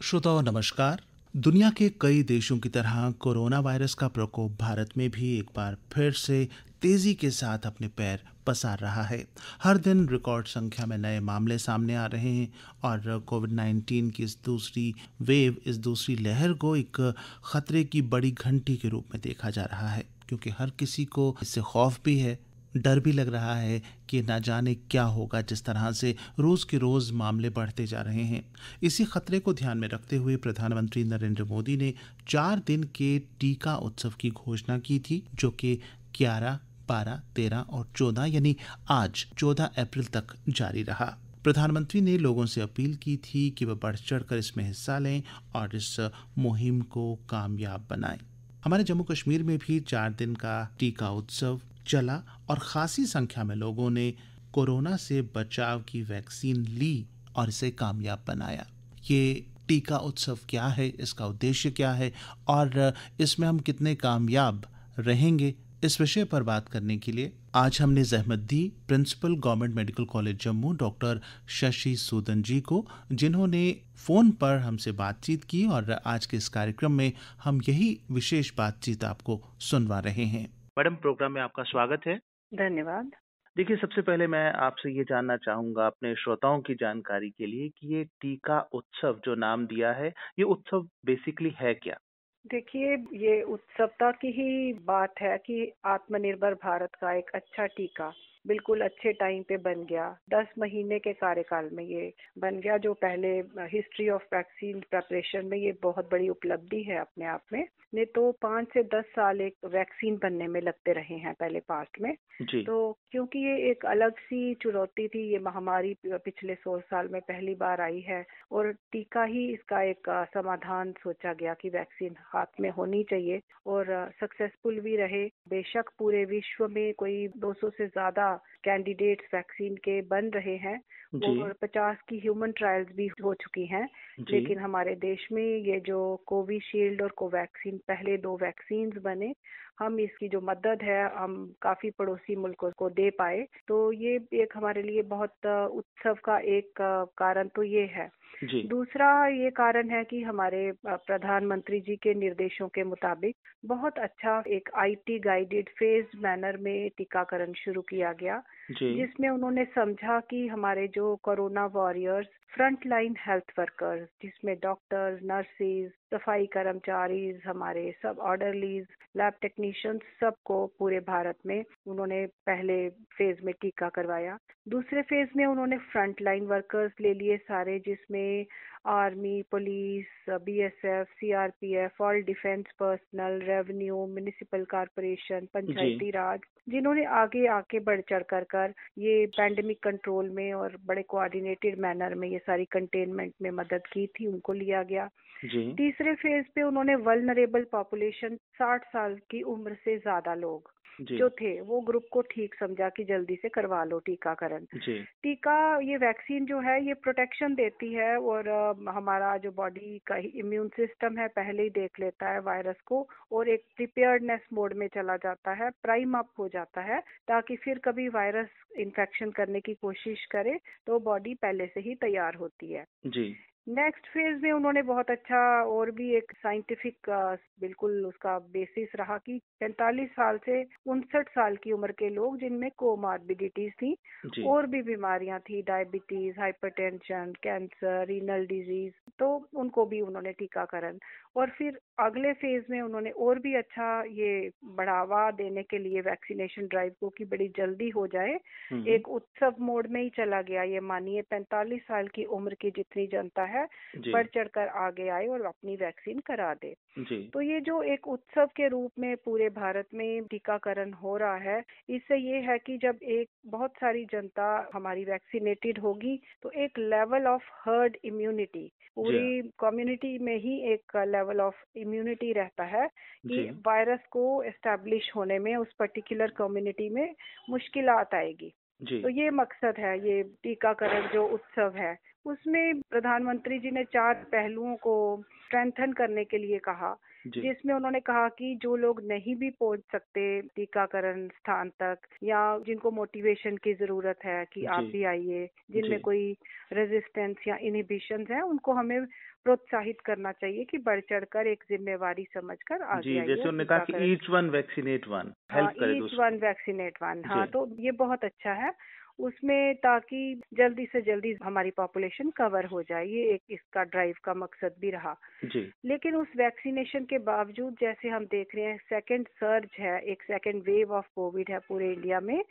श्रोताओं नमस्कार। दुनिया के कई देशों की तरह कोरोना वायरस का प्रकोप भारत में भी एक बार फिर से तेजी के साथ अपने पैर पसार रहा है। हर दिन रिकॉर्ड संख्या में नए मामले सामने आ रहे हैं और कोविड-19 की इस दूसरी लहर को एक खतरे की बड़ी घंटी के रूप में देखा जा रहा है, क्योंकि हर किसी को इससे खौफ भी है, डर भी लग रहा है कि ना जाने क्या होगा जिस तरह से रोज़ के रोज़ मामले बढ़ते जा रहे हैं। इसी खतरे को ध्यान में रखते हुए प्रधानमंत्री नरेंद्र मोदी ने 4 दिन के टीका उत्सव की घोषणा की थी, जो कि 11, 12, 13 और 14 यानी आज 14 अप्रैल तक जारी रहा। प्रधानमंत्री ने लोगों से अपील की थी कि वे बढ़ चढ़कर इसमें हिस्सा लें और इस मुहिम को कामयाब बनाएं। हमारे जम्मू कश्मीर में भी 4 दिन का टीका उत्सव चला और खासी संख्या में लोगों ने कोरोना से बचाव की वैक्सीन ली और इसे कामयाब बनाया। ये टीका उत्सव क्या है, इसका उद्देश्य क्या है और इसमें हम कितने कामयाब रहेंगे, इस विषय पर बात करने के लिए आज हमने जहमत दी principal government medical college Jammu doctor Shashi Sudan ji को, जिन्होंने फ़ोन पर हमसे बातचीत की और आज के इस कार्यक्रम में हम यही विशेष बातचीत आपको सुनवा रहे हैं। मैडम, प्रोग्राम में आपका स्वागत है। धन्यवाद। देखिए, सबसे पहले मैं आपसे ये जानना चाहूँगा अपने श्रोताओं की जानकारी के लिए कि ये टीका उत्सव जो नाम दिया है, ये उत्सव बेसिकली है क्या? देखिए, ये उत्सुकता की ही बात है कि आत्मनिर्भर भारत का एक अच्छा टीका बिल्कुल अच्छे टाइम पे बन गया। 10 महीने के कार्यकाल में ये बन गया, जो पहले हिस्ट्री ऑफ वैक्सीन प्रिपरेशन में ये बहुत बड़ी उपलब्धि है अपने आप में। नहीं तो 5 से 10 साल एक वैक्सीन बनने में लगते रहे हैं पहले पास्ट में। जी। तो क्योंकि ये एक अलग सी चुनौती थी, ये महामारी पिछले 100 साल में पहली बार आई है और टीका ही इसका एक समाधान सोचा गया कि वैक्सीन हाथ में होनी चाहिए और सक्सेसफुल भी रहे। बेशक पूरे विश्व में कोई 200 से ज़्यादा कैंडिडेट्स वैक्सीन के बन रहे हैं जी। और 50 की ह्यूमन ट्रायल्स भी हो चुकी हैं, जी। लेकिन हमारे देश में ये जो कोविशील्ड और कोवैक्सीन पहले 2 वैक्सीन्स बने, हम इसकी जो मदद है हम काफ़ी पड़ोसी मुल्कों को दे पाए। तो ये एक हमारे लिए बहुत उत्सव का एक कारण तो ये है। जी। दूसरा ये कारण है कि हमारे प्रधानमंत्री जी के निर्देशों के मुताबिक बहुत अच्छा एक आईटी गाइडेड फेज्ड मैनर में टीकाकरण शुरू किया गया, जी। जिसमें उन्होंने समझा कि हमारे जो corona warriors front line health workers, जिसमें डॉक्टर्स, नर्सेज, सफाई कर्मचारी, हमारे सब ऑर्डरलीज, लैब टेक्नीशियंस, सबको पूरे भारत में उन्होंने पहले फेज में टीका करवाया। दूसरे फेज में उन्होंने फ्रंट लाइन वर्कर्स ले लिए सारे, जिसमें army, police, BSF, CRPF, all defence personnel, revenue, municipal corporation, जी। पंचायती राज, जिन्होंने आगे आके बढ़ चढ़ कर ये पैंडेमिक कंट्रोल में और बड़े कोऑर्डिनेटेड मैनर में ये सारी कंटेनमेंट में मदद की थी, उनको लिया गया। जी। तीसरे फेज पे उन्होंने वल्नरेबल पॉपुलेशन 60 साल की उम्र से ज्यादा लोग जी। जो थे, वो ग्रुप को ठीक समझा कि जल्दी से करवा लो टीकाकरण। जी। टीका, ये वैक्सीन जो है ये प्रोटेक्शन देती है और हमारा जो बॉडी का इम्यून सिस्टम है पहले ही देख लेता है वायरस को और एक प्रिपेयर्डनेस मोड में चला जाता है, प्राइम अप हो जाता है, ताकि फिर कभी वायरस इन्फेक्शन करने की कोशिश करे तो बॉडी पहले से ही तैयार होती है। जी। नेक्स्ट फेज में उन्होंने बहुत अच्छा और भी एक साइंटिफिक बिल्कुल उसका बेसिस रहा कि 45 साल से 59 साल की उम्र के लोग जिनमें कोमॉर्बिडिटीज थी जी। और भी बीमारियां थी, diabetes, hypertension, cancer, renal disease, तो उनको भी उन्होंने टीकाकरण। और फिर अगले फेज में उन्होंने और भी अच्छा ये बढ़ावा देने के लिए वैक्सीनेशन ड्राइव को कि बड़ी जल्दी हो जाए, हम्म। एक उत्सव मोड में ही चला गया। ये मानिए 45 साल की उम्र की जितनी जनता है जी। बढ़ चढ़कर आगे आए और अपनी वैक्सीन करा दे। जी। तो ये जो एक उत्सव के रूप में पूरे भारत में टीकाकरण हो रहा है, इससे ये है कि जब एक बहुत सारी जनता हमारी वैक्सीनेटेड होगी तो एक लेवल ऑफ हर्ड इम्यूनिटी जी। पूरी कम्युनिटी में ही एक लेवल ऑफ इम्यूनिटी रहता है कि जी। वायरस को एस्टेब्लिश होने में उस पर्टिकुलर कम्युनिटी में मुश्किलात आएगी। जी। तो ये मकसद है, ये टीकाकरण जो उत्सव है उसमें प्रधानमंत्री जी ने 4 पहलुओं को स्ट्रेंथन करने के लिए कहा, जी। जिसमें उन्होंने कहा कि जो लोग नहीं भी पहुंच सकते टीकाकरण स्थान तक या जिनको मोटिवेशन की जरूरत है कि आप जी। भी आइए, जिनमें जी। कोई रेजिस्टेंस या इनहिबिशंस हैं, उनको हमें प्रोत्साहित करना चाहिए कि बढ़ चढ़कर एक जिम्मेवारी समझकर आगे जी, आइए जैसे और उन्होंने कहा कि टीकाकरण। ईच वन वैक्सीनेट वन, हाँ, हेल्प करे ईच दूसरों वन को। Vaccinate one. हाँ, जी, तो ये बहुत अच्छा है उसमें, ताकि जल्दी से जल्दी हमारी पॉपुलेशन कवर हो जाए। ये एक इसका ड्राइव का मकसद भी रहा। जी, लेकिन उस वैक्सीनेशन के बावजूद जैसे हम देख रहे हैं सेकंड सर्ज है, एक सेकंड वेव ऑफ कोविड है पूरे इंडिया में।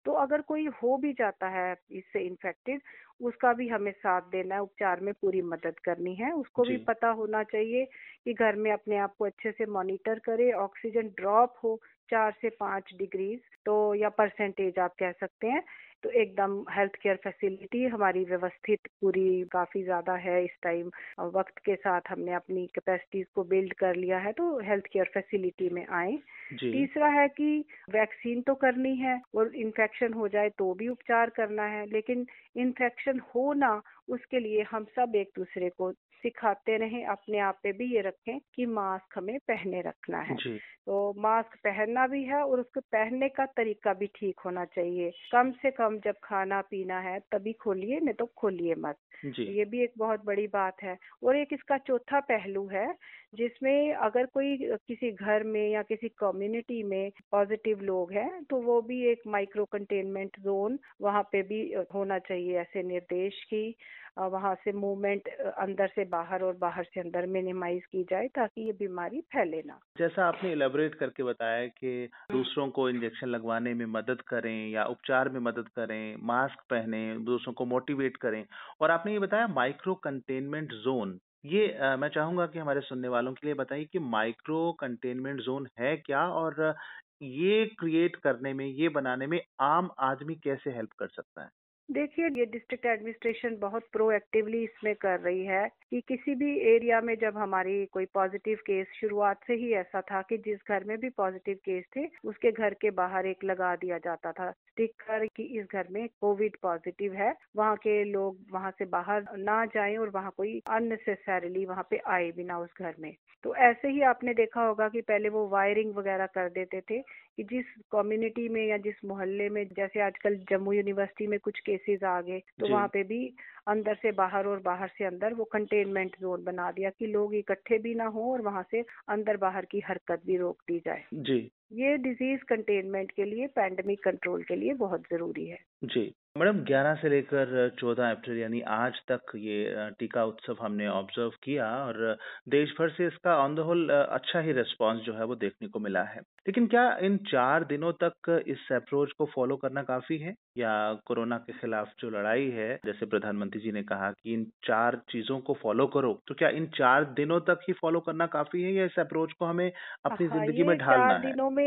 तो अगर कोई हो भी जाता है इससे इन्फेक्टेड, उसका भी हमें साथ देना है, उपचार में पूरी मदद करनी है। उसको भी जी, पता होना चाहिए कि घर में अपने आप को अच्छे से मॉनिटर करे, ऑक्सीजन ड्रॉप हो 4 से 5 डिग्रीज तो, या परसेंटेज आप कह सकते हैं, तो एकदम हेल्थ केयर फैसिलिटी हमारी व्यवस्थित पूरी काफ़ी ज़्यादा है इस टाइम। वक्त के साथ हमने अपनी कैपेसिटीज़ को बिल्ड कर लिया है, तो हेल्थ केयर फैसिलिटी में आएँ। जी, तीसरा है कि वैक्सीन तो करनी है और इन्फेक्शन हो जाए तो भी उपचार करना है, लेकिन इन्फेक्शन हो ना, उसके लिए हम सब एक दूसरे को सिखाते रहें, अपने आप पे भी ये रखें कि मास्क हमें पहने रखना है। जी, तो मास्क पहनना भी है और उसको पहनने का तरीका भी ठीक होना चाहिए। कम से कम जब खाना पीना है तभी खोलिए, नहीं तो खोलिए मत। जी, ये भी एक बहुत बड़ी बात है। और एक इसका चौथा पहलू है, जिसमें अगर कोई किसी घर में या किसी कम्युनिटी में पॉजिटिव लोग हैं, तो वो भी एक माइक्रो कंटेनमेंट जोन वहाँ पे भी होना चाहिए, ऐसे निर्देश की वहाँ से मूवमेंट अंदर से बाहर और बाहर से अंदर मिनिमाइज की जाए, ताकि ये बीमारी फैले ना। जैसा आपने इलेबोरेट करके बताया कि दूसरों को इंजेक्शन लगवाने में मदद करें या उपचार में मदद करें, मास्क पहनें, दूसरों को मोटिवेट करें, और आपने ये बताया माइक्रो कंटेनमेंट जोन। ये मैं चाहूंगा कि हमारे सुनने वालों के लिए बताइए कि माइक्रो कंटेनमेंट जोन है क्या, और ये क्रिएट करने में, ये बनाने में आम आदमी कैसे हेल्प कर सकता है? देखिए, ये डिस्ट्रिक्ट एडमिनिस्ट्रेशन बहुत प्रोएक्टिवली इसमें कर रही है कि किसी भी एरिया में जब हमारी कोई पॉजिटिव केस, शुरुआत से ही ऐसा था कि जिस घर में भी पॉजिटिव केस थे उसके घर के बाहर एक लगा दिया जाता था स्टिकर कि इस घर में कोविड पॉजिटिव है, वहाँ के लोग वहाँ से बाहर ना जाएं और वहाँ कोई अननेसेसरीली वहाँ पे आए भी ना उस घर में। तो ऐसे ही आपने देखा होगा कि पहले वो वायरिंग वगैरह कर देते थे कि जिस कम्युनिटी में या जिस मोहल्ले में, जैसे आजकल जम्मू यूनिवर्सिटी में कुछ केसेस आ गए, तो जी, वहाँ पे भी अंदर से बाहर और बाहर से अंदर वो कंटेनमेंट जोन बना दिया कि लोग इकट्ठे भी ना हो और वहाँ से अंदर बाहर की हरकत भी रोक दी जाए। जी, ये डिजीज कंटेनमेंट के लिए, पैंडेमिक कंट्रोल के लिए बहुत जरूरी है। जी। मैडम, 11 से लेकर 14 अप्रैल यानी आज तक ये टीका उत्सव हमने ऑब्जर्व किया, और देश भर से इसका ऑन द होल अच्छा ही रिस्पांस जो है वो देखने को मिला है। लेकिन क्या इन 4 दिनों तक इस अप्रोच को फॉलो करना काफी है, या कोरोना के खिलाफ जो लड़ाई है, जैसे प्रधानमंत्री जी ने कहा कि इन 4 चीजों को फॉलो करो, तो क्या इन 4 दिनों तक ही फॉलो करना काफी है, या इस अप्रोच को हमें अपनी हाँ, जिंदगी में ये ढालना 4 है? दिनों में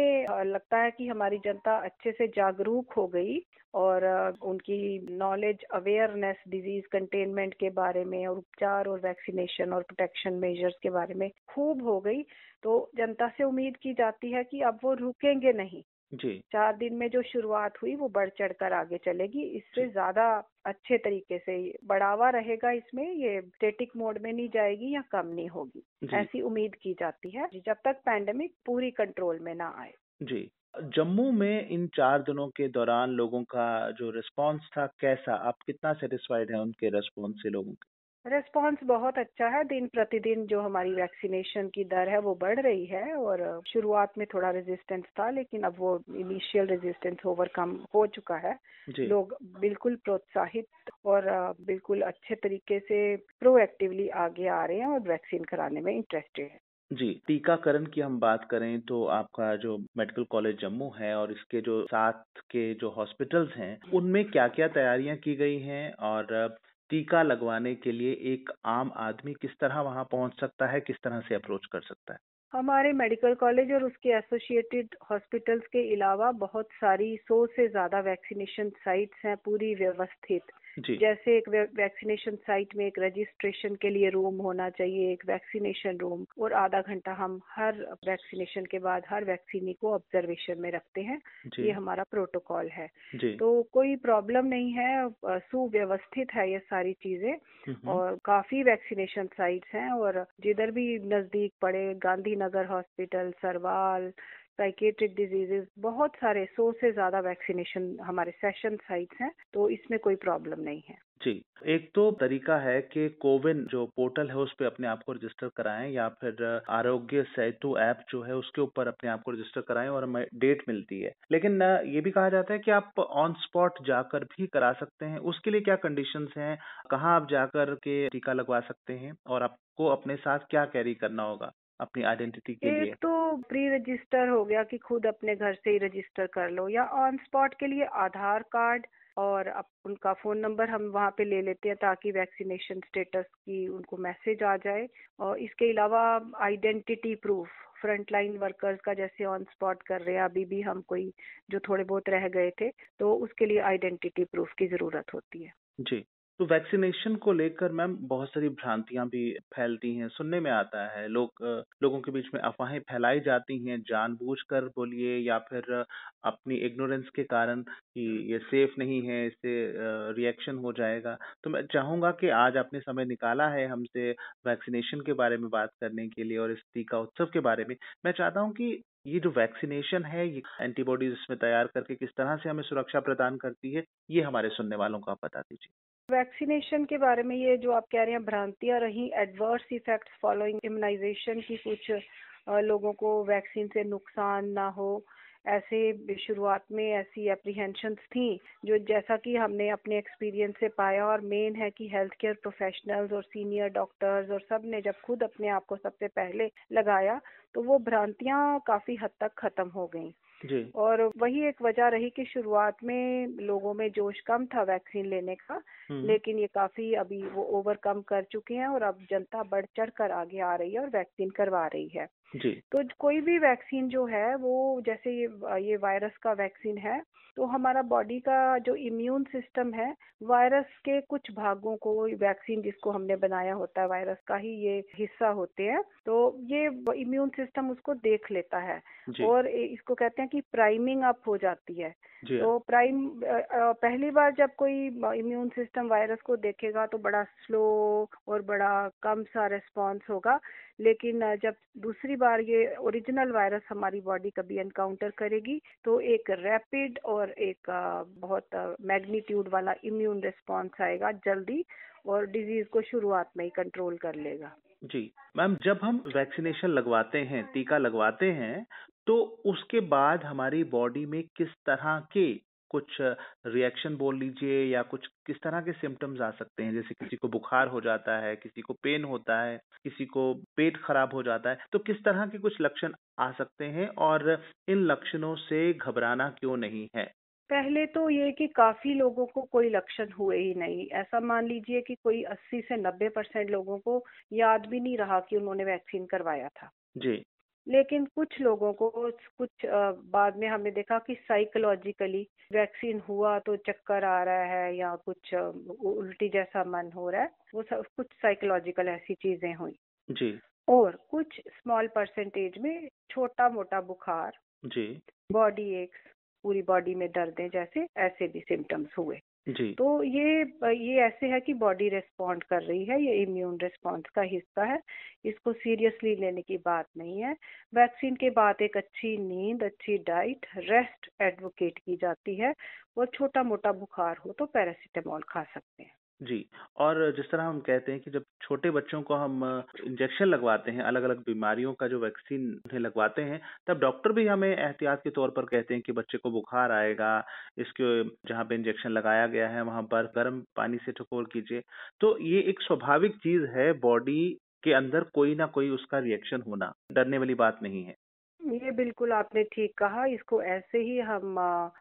लगता है कि हमारी जनता अच्छे से जागरूक हो गई और उनकी नॉलेज, अवेयरनेस डिजीज कंटेनमेंट के बारे में और उपचार और वैक्सीनेशन और प्रोटेक्शन मेजर्स के बारे में खूब हो गई। तो जनता से उम्मीद की जाती है कि अब वो रुकेंगे नहीं। जी, 4 दिन में जो शुरुआत हुई वो बढ़ चढ़कर आगे चलेगी, इससे जी, ज्यादा अच्छे तरीके से बढ़ावा रहेगा इसमें, ये स्टेटिक मोड में नहीं जाएगी या कम नहीं होगी, जी, ऐसी उम्मीद की जाती है जब तक पैंडेमिक पूरी कंट्रोल में ना आए। जी। जम्मू में इन 4 दिनों के दौरान लोगों का जो रिस्पॉन्स था कैसा? आप कितना सैटिस्फाइड हैं उनके रिस्पॉन्स से लोगों के? रिस्पॉन्स बहुत अच्छा है, दिन प्रतिदिन जो हमारी वैक्सीनेशन की दर है वो बढ़ रही है। और शुरुआत में थोड़ा रेजिस्टेंस था, लेकिन अब वो इनिशियल रेजिस्टेंस ओवरकम हो चुका है। जी, लोग बिल्कुल प्रोत्साहित और बिल्कुल अच्छे तरीके से प्रोएक्टिवली आगे आ रहे हैं और वैक्सीन कराने में इंटरेस्टेड है। जी। टीकाकरण की हम बात करें तो आपका जो मेडिकल कॉलेज जम्मू है और इसके जो साथ के जो हॉस्पिटल्स हैं, उनमें क्या-क्या तैयारियां की गई हैं, और टीका लगवाने के लिए एक आम आदमी किस तरह वहां पहुंच सकता है, किस तरह से अप्रोच कर सकता है? हमारे मेडिकल कॉलेज और उसके एसोसिएटेड हॉस्पिटल्स के अलावा बहुत सारी 100 से ज़्यादा वैक्सीनेशन साइट्स हैं पूरी व्यवस्थित। जी, जैसे एक वैक्सीनेशन साइट में एक रजिस्ट्रेशन के लिए रूम होना चाहिए, एक वैक्सीनेशन रूम, और आधा घंटा हम हर वैक्सीनेशन के बाद हर वैक्सीनी को ऑब्जर्वेशन में रखते हैं। ये जी, हमारा प्रोटोकॉल है। जी। तो कोई प्रॉब्लम नहीं है, सुव्यवस्थित है ये सारी चीज़ें। हुँ, हुँ। और काफी वैक्सीनेशन साइट्स हैं, और जिधर भी नजदीक पड़े, Gandhinagar hospital, Sarwal, psychiatric diseases, बहुत सारे 100 से ज्यादा वैक्सीनेशन हमारे सेशन साइट्स हैं, तो इसमें कोई प्रॉब्लम नहीं है। जी, एक तो तरीका है कि कोविन जो पोर्टल है उस पे अपने आप को रजिस्टर कराएं, या फिर आरोग्य सेतु ऐप जो है उसके ऊपर अपने आप को रजिस्टर कराएं और हमें डेट मिलती है। लेकिन ये भी कहा जाता है कि आप ऑन स्पॉट जाकर भी करा सकते हैं। उसके लिए क्या कंडीशंस हैं? कहाँ आप जाकर के टीका लगवा सकते हैं और आपको अपने साथ क्या कैरी करना होगा अपनी आइडेंटिटी के एक लिए? तो प्री रजिस्टर हो गया कि खुद अपने घर से ही रजिस्टर कर लो, या ऑन स्पॉट के लिए आधार कार्ड और उनका फ़ोन नंबर हम वहाँ पे ले लेते हैं ताकि वैक्सीनेशन स्टेटस की उनको मैसेज आ जाए। और इसके अलावा आइडेंटिटी प्रूफ, फ्रंटलाइन वर्कर्स का जैसे ऑन स्पॉट कर रहे हैं, अभी भी हम कोई जो थोड़े बहुत रह गए थे, तो उसके लिए आइडेंटिटी प्रूफ की ज़रूरत होती है। जी। तो वैक्सीनेशन को लेकर मैम बहुत सारी भ्रांतियां भी फैलती हैं, सुनने में आता है। लोगों के बीच में अफवाहें फैलाई जाती हैं जानबूझकर बोलिए या फिर अपनी इग्नोरेंस के कारण कि ये सेफ नहीं है, इससे रिएक्शन हो जाएगा। तो मैं चाहूंगा कि आज आपने समय निकाला है हमसे वैक्सीनेशन के बारे में बात करने के लिए और इस टीका उत्सव के बारे में। मैं चाहता हूं कि ये जो वैक्सीनेशन है, ये एंटीबॉडीज इसमें तैयार करके किस तरह से हमें सुरक्षा प्रदान करती है, ये हमारे सुनने वालों को आप बता दीजिए। वैक्सीनेशन के बारे में ये जो आप कह रहे हैं भ्रांतियां रही, एडवर्स इफेक्ट्स फॉलोइंग इम्यूनाइजेशन की, कुछ लोगों को वैक्सीन से नुकसान ना हो, ऐसे शुरुआत में ऐसी एप्रीहेंशंस थी, जो जैसा कि हमने अपने एक्सपीरियंस से पाया, और मेन है कि हेल्थ केयर प्रोफेशनल्स और सीनियर डॉक्टर्स और सब ने जब खुद अपने आप को सबसे पहले लगाया, तो वो भ्रांतियां काफी हद तक खत्म हो गई। जी। और वही एक वजह रही कि शुरुआत में लोगों में जोश कम था वैक्सीन लेने का, हुँ। लेकिन ये काफी अभी वो ओवरकम कर चुके हैं और अब जनता बढ़ चढ़ कर आगे आ रही है और वैक्सीन करवा रही है। जी। तो कोई भी वैक्सीन जो है वो, जैसे ये वायरस का वैक्सीन है, तो हमारा बॉडी का जो इम्यून सिस्टम है, वायरस के कुछ भागों को, वैक्सीन जिसको हमने बनाया होता है वायरस का ही ये हिस्सा होते हैं, तो ये इम्यून सिस्टम उसको देख लेता है जी। और इसको कहते हैं कि प्राइमिंग अप हो जाती है। जी हाँ। तो पहली बार जब कोई इम्यून सिस्टम वायरस को देखेगा तो बड़ा स्लो और बड़ा कम सा रिस्पांस होगा, लेकिन जब दूसरी बार ये ओरिजिनल वायरस हमारी बॉडी कभी एनकाउंटर करेगी, तो एक रैपिड और एक बहुत मैग्नीट्यूड वाला इम्यून रिस्पांस आएगा जल्दी, और डिजीज को शुरुआत में ही कंट्रोल कर लेगा। जी। मैम, जब हम वैक्सीनेशन लगवाते हैं, टीका लगवाते हैं, तो उसके बाद हमारी बॉडी में किस तरह के कुछ रिएक्शन बोल लीजिए या कुछ किस तरह के सिम्पटम्स आ सकते हैं? जैसे किसी को बुखार हो जाता है, किसी को पेन होता है, किसी को पेट खराब हो जाता है, तो किस तरह के कुछ लक्षण आ सकते हैं और इन लक्षणों से घबराना क्यों नहीं है? पहले तो ये कि काफी लोगों को कोई लक्षण हुए ही नहीं, ऐसा मान लीजिए कि कोई 80 से 90% लोगों को याद भी नहीं रहा कि उन्होंने वैक्सीन करवाया था। जी। लेकिन कुछ लोगों को, कुछ बाद में हमने देखा कि साइकोलॉजिकली वैक्सीन हुआ तो चक्कर आ रहा है या कुछ उल्टी जैसा मन हो रहा है, वो सब कुछ साइकोलॉजिकल ऐसी चीजें हुई। जी। और कुछ स्मॉल परसेंटेज में छोटा मोटा बुखार, जी। बॉडी एक्स, पूरी बॉडी में दर्दें जैसे ऐसे भी सिम्टम्स हुए। जी। तो ये ऐसे है कि बॉडी रिस्पॉन्ड कर रही है, ये इम्यून रिस्पॉन्स का हिस्सा है, इसको सीरियसली लेने की बात नहीं है। वैक्सीन के बाद एक अच्छी नींद, अच्छी डाइट, रेस्ट एडवोकेट की जाती है, और छोटा मोटा बुखार हो तो पैरासीटामोल खा सकते हैं। जी। और जिस तरह हम कहते हैं कि जब छोटे बच्चों को हम इंजेक्शन लगवाते हैं, अलग-अलग बीमारियों का जो वैक्सीन उन्हें लगवाते हैं, तब डॉक्टर भी हमें एहतियात के तौर पर कहते हैं कि बच्चे को बुखार आएगा, इसके जहाँ पे इंजेक्शन लगाया गया है वहाँ बर्फ गर्म पानी से ठिठोर कीजिए। तो ये एक स्वाभाविक चीज़ है, बॉडी के अंदर कोई ना कोई उसका रिएक्शन होना, डरने वाली बात नहीं है। ये बिल्कुल आपने ठीक कहा, इसको ऐसे ही हम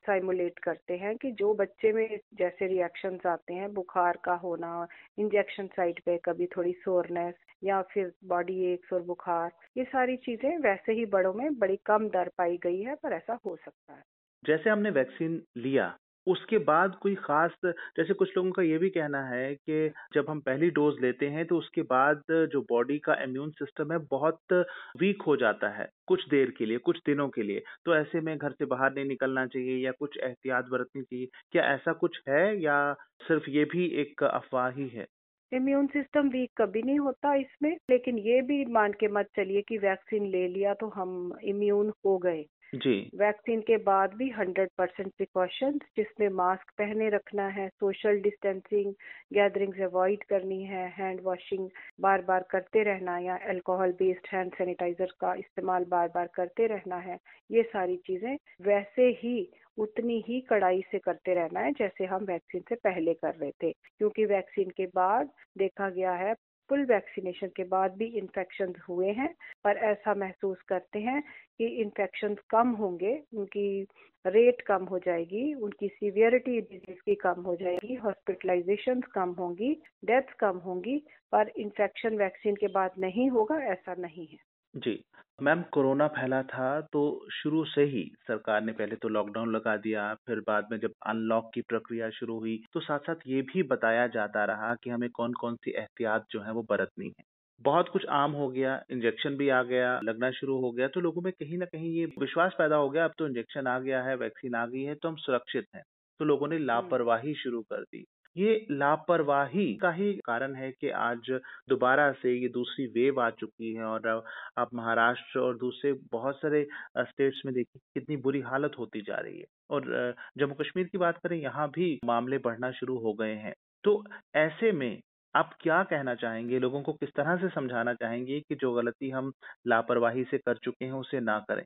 साइमुलेट करते हैं कि जो बच्चे में जैसे रिएक्शंस आते हैं, बुखार का होना, इंजेक्शन साइट पे कभी थोड़ी सोरनेस या फिर बॉडी एक्स और बुखार, ये सारी चीजें वैसे ही बड़ों में बड़ी कम दर पाई गई है, पर ऐसा हो सकता है। जैसे हमने वैक्सीन लिया, उसके बाद कोई ख़ास, जैसे कुछ लोगों का ये भी कहना है कि जब हम पहली डोज़ लेते हैं तो उसके बाद जो बॉडी का इम्यून सिस्टम है बहुत वीक हो जाता है, कुछ देर के लिए, कुछ दिनों के लिए। तो ऐसे में घर से बाहर नहीं निकलना चाहिए या कुछ एहतियात बरतनी चाहिए। क्या ऐसा कुछ है या सिर्फ़ ये भी एक अफ़वाह ही है? इम्यून सिस्टम वीक कभी नहीं होता इसमें, लेकिन ये भी मान के मत चलिए कि वैक्सीन ले लिया तो हम इम्यून हो गए। जी। वैक्सीन के बाद भी 100% प्रिकॉशंस, जिसमें मास्क पहने रखना है, सोशल डिस्टेंसिंग, गैदरिंग्स अवॉइड करनी है, हैंड वॉशिंग बार बार करते रहना या अल्कोहल बेस्ड हैंड सैनिटाइजर का इस्तेमाल बार बार करते रहना है। ये सारी चीजें वैसे ही उतनी ही कड़ाई से करते रहना है जैसे हम वैक्सीन से पहले कर रहे थे, क्योंकि वैक्सीन के बाद देखा गया है, फुल वैक्सीनेशन के बाद भी इन्फेक्शन हुए हैं, पर ऐसा महसूस करते हैं कि इन्फेक्शन कम होंगे, उनकी रेट कम हो जाएगी, उनकी सीवियरिटी डिजीज की कम हो जाएगी, हॉस्पिटलाइजेशन कम होंगी, डेथ कम होंगी, पर इन्फेक्शन वैक्सीन के बाद नहीं होगा, ऐसा नहीं है। जी। मैम, कोरोना फैला था तो शुरू से ही सरकार ने पहले तो लॉकडाउन लगा दिया, फिर बाद में जब अनलॉक की प्रक्रिया शुरू हुई तो साथ-साथ ये भी बताया जाता रहा कि हमें कौन-कौन सी एहतियात जो है वो बरतनी है। बहुत कुछ आम हो गया, इंजेक्शन भी आ गया, लगना शुरू हो गया, तो लोगों में कहीं न कहीं ये विश्वास पैदा हो गया, अब तो इंजेक्शन आ गया है, वैक्सीन आ गई है तो हम सुरक्षित हैं। तो लोगों ने लापरवाही शुरू कर दी। ये लापरवाही का ही कारण है कि आज दोबारा से ये दूसरी वेव आ चुकी है और आप महाराष्ट्र और दूसरे बहुत सारे स्टेट्स में देखिए कितनी बुरी हालत होती जा रही है। और जम्मू कश्मीर की बात करें, यहाँ भी मामले बढ़ना शुरू हो गए हैं। तो ऐसे में आप क्या कहना चाहेंगे, लोगों को किस तरह से समझाना चाहेंगे कि जो गलती हम लापरवाही से कर चुके हैं उसे ना करें?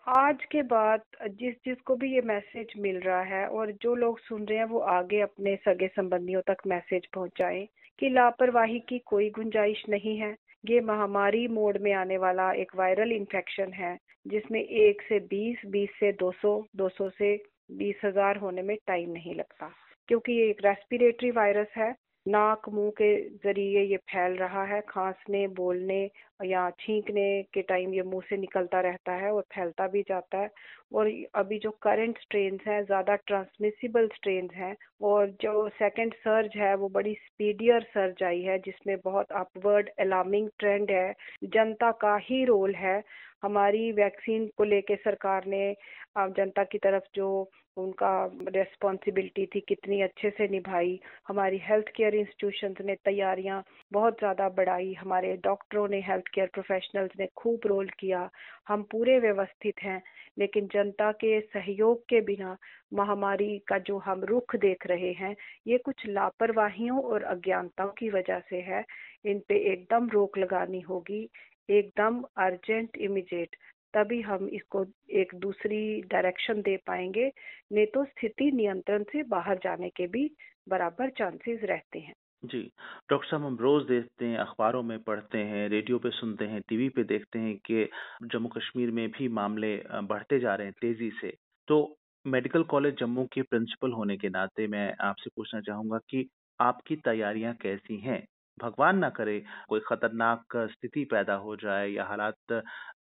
आज के बाद जिस जिसको भी ये मैसेज मिल रहा है और जो लोग सुन रहे हैं वो आगे अपने सगे संबंधियों तक मैसेज पहुंचाएं कि लापरवाही की कोई गुंजाइश नहीं है। ये महामारी मोड में आने वाला एक वायरल इन्फेक्शन है, जिसमें 1 से 20, 20 से 200, 200 से 20,000 होने में टाइम नहीं लगता, क्योंकि ये एक रेस्पिरेटरी वायरस है। नाक मुंह के जरिए ये फैल रहा है, खांसने, बोलने या छींकने के टाइम ये मुंह से निकलता रहता है और फैलता भी जाता है। और अभी जो करंट स्ट्रेन्स हैं ज़्यादा ट्रांसमिसिबल स्ट्रेन्स हैं, और जो सेकंड सर्ज है वो बड़ी स्पीडियर सर्ज आई है, जिसमें बहुत अपवर्ड अलार्मिंग ट्रेंड है। जनता का ही रोल है। हमारी वैक्सीन को लेके सरकार ने जनता की तरफ जो उनका रेस्पॉन्सिबिलिटी थी कितनी अच्छे से निभाई। हमारी हेल्थ केयर इंस्टीट्यूशंस ने तैयारियां बहुत ज़्यादा बढ़ाई, हमारे डॉक्टरों ने, हेल्थ केयर प्रोफेशनल्स ने खूब रोल किया। हम पूरे व्यवस्थित हैं, लेकिन जनता के सहयोग के बिना महामारी का जो हम रुख देख रहे हैं, ये कुछ लापरवाहियों और अज्ञानताओं की वजह से है। इन पे एकदम रोक लगानी होगी, एकदम अर्जेंट, इमीडिएट, तभी हम इसको एक दूसरी डायरेक्शन दे पाएंगे। नहीं तो स्थिति नियंत्रण से बाहर जाने के भी बराबर चांसेस रहते हैं। जी। डॉक्टर साहब, हम रोज़ देखते हैं, अखबारों में पढ़ते हैं, रेडियो पे सुनते हैं, टीवी पे देखते हैं कि जम्मू कश्मीर में भी मामले बढ़ते जा रहे हैं तेज़ी से। तो मेडिकल कॉलेज जम्मू के प्रिंसिपल होने के नाते मैं आपसे पूछना चाहूँगा कि आपकी तैयारियाँ कैसी हैं? भगवान ना करे कोई खतरनाक स्थिति पैदा हो जाए या हालात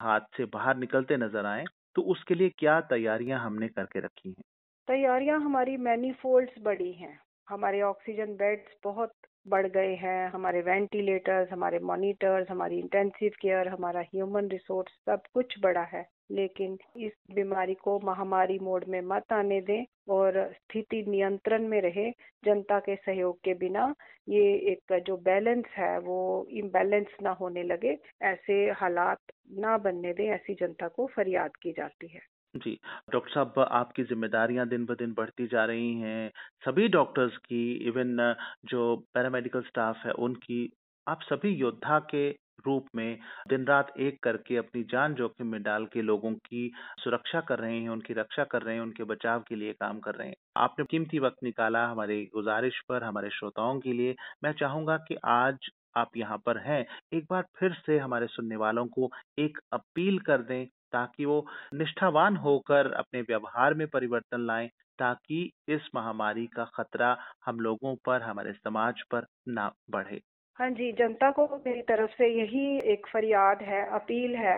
हाथ से बाहर निकलते नज़र आएँ, तो उसके लिए क्या तैयारियाँ हमने करके रखी हैं? तैयारियां हमारी मैनीफोल्ड्स बढ़ी हैं। हमारे ऑक्सीजन बेड्स बहुत बढ़ गए हैं, हमारे वेंटिलेटर्स, हमारे मॉनिटर्स, हमारी इंटेंसिव केयर, हमारा ह्यूमन रिसोर्स, सब कुछ बढ़ा है। लेकिन इस बीमारी को महामारी मोड में मत आने दें और स्थिति नियंत्रण में रहे। जनता के सहयोग के बिना ये एक जो बैलेंस है वो इम्बैलेंस ना होने लगे, ऐसे हालात ना बनने दें, ऐसी जनता को फरियाद की जाती है। जी। डॉक्टर साहब, आपकी ज़िम्मेदारियाँ दिन-ब-दिन बढ़ती जा रही हैं, सभी डॉक्टर्स की, इवन जो पैरामेडिकल स्टाफ है उनकी, आप सभी योद्धा के रूप में दिन-रात एक करके अपनी जान जोखिम में डाल के लोगों की सुरक्षा कर रहे हैं, उनकी रक्षा कर रहे हैं, उनके बचाव के लिए काम कर रहे हैं। आपने कीमती वक़्त निकाला हमारी गुज़ारिश पर, हमारे श्रोताओं के लिए। मैं चाहूँगा कि आज आप यहाँ पर हैं, एक बार फिर से हमारे सुनने वालों को एक अपील कर दें ताकि वो निष्ठावान होकर अपने व्यवहार में परिवर्तन लाएं, ताकि इस महामारी का खतरा हम लोगों पर, हमारे समाज पर ना बढ़े। हाँ जी, जनता को मेरी तरफ से यही एक फरियाद है, अपील है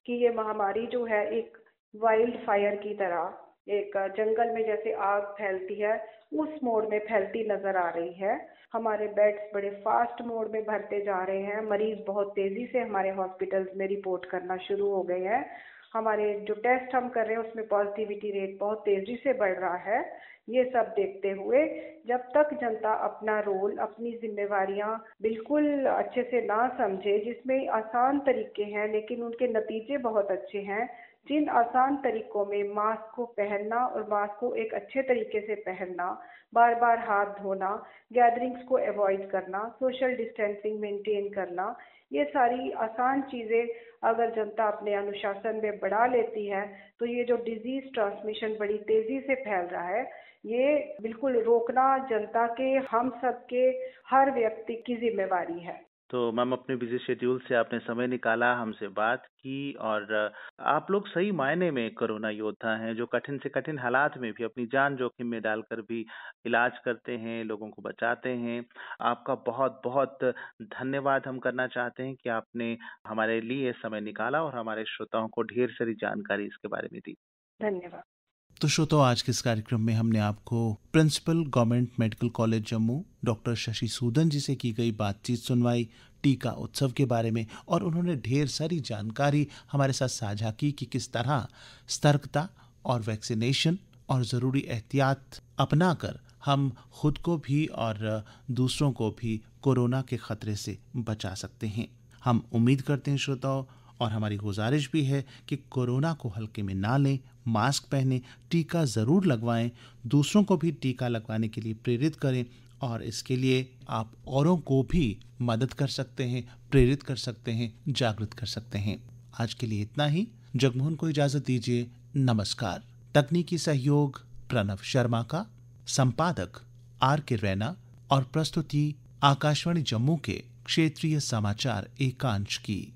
कि ये महामारी जो है एक वाइल्ड फायर की तरह, एक जंगल में जैसे आग फैलती है, उस मोड में फैलती नजर आ रही है। हमारे बेड्स बड़े फास्ट मोड में भरते जा रहे हैं, मरीज बहुत तेजी से हमारे हॉस्पिटल्स में रिपोर्ट करना शुरू हो गए हैं। हमारे जो टेस्ट हम कर रहे हैं उसमें पॉजिटिविटी रेट बहुत तेजी से बढ़ रहा है। ये सब देखते हुए जब तक जनता अपना रोल, अपनी जिम्मेवारियां बिल्कुल अच्छे से ना समझे, जिसमें आसान तरीके हैं लेकिन उनके नतीजे बहुत अच्छे हैं, जिन आसान तरीकों में मास्क को पहनना और मास्क को एक अच्छे तरीके से पहनना, बार-बार हाथ धोना, गैदरिंग्स को अवॉइड करना, सोशल डिस्टेंसिंग मेंटेन करना, ये सारी आसान चीज़ें अगर जनता अपने अनुशासन में बढ़ा लेती है, तो ये जो डिजीज़ ट्रांसमिशन बड़ी तेज़ी से फैल रहा है, ये बिल्कुल रोकना जनता के, हम सबके, हर व्यक्ति की ज़िम्मेवारी है। तो मैम, अपने बिजी शेड्यूल से आपने समय निकाला, हमसे बात की, और आप लोग सही मायने में कोरोना योद्धा हैं, जो कठिन से कठिन हालात में भी अपनी जान जोखिम में डालकर भी इलाज करते हैं, लोगों को बचाते हैं। आपका बहुत बहुत धन्यवाद हम करना चाहते हैं कि आपने हमारे लिए समय निकाला और हमारे श्रोताओं को ढेर सारी जानकारी इसके बारे में दी। धन्यवाद। तो श्रोताओ, आज के इस कार्यक्रम में हमने आपको principal government medical college Jammu doctor Shashi Sudan ji से की गई बातचीत सुनवाई टीका उत्सव के बारे में, और उन्होंने ढेर सारी जानकारी हमारे साथ साझा की कि किस तरह सतर्कता और वैक्सीनेशन और ज़रूरी एहतियात अपनाकर हम खुद को भी और दूसरों को भी कोरोना के खतरे से बचा सकते हैं। हम उम्मीद करते हैं श्रोताओं, और हमारी गुजारिश भी है कि कोरोना को हल्के में ना लें, मास्क पहनें, टीका ज़रूर लगवाएं, दूसरों को भी टीका लगवाने के लिए प्रेरित करें, और इसके लिए आप औरों को भी मदद कर सकते हैं, प्रेरित कर सकते हैं, जागृत कर सकते हैं। आज के लिए इतना ही। जगमोहन को इजाज़त दीजिए। नमस्कार। तकनीकी सहयोग प्रणव शर्मा का, संपादक R.K. रैना, और प्रस्तुति आकाशवाणी जम्मू के क्षेत्रीय समाचार एकांश की।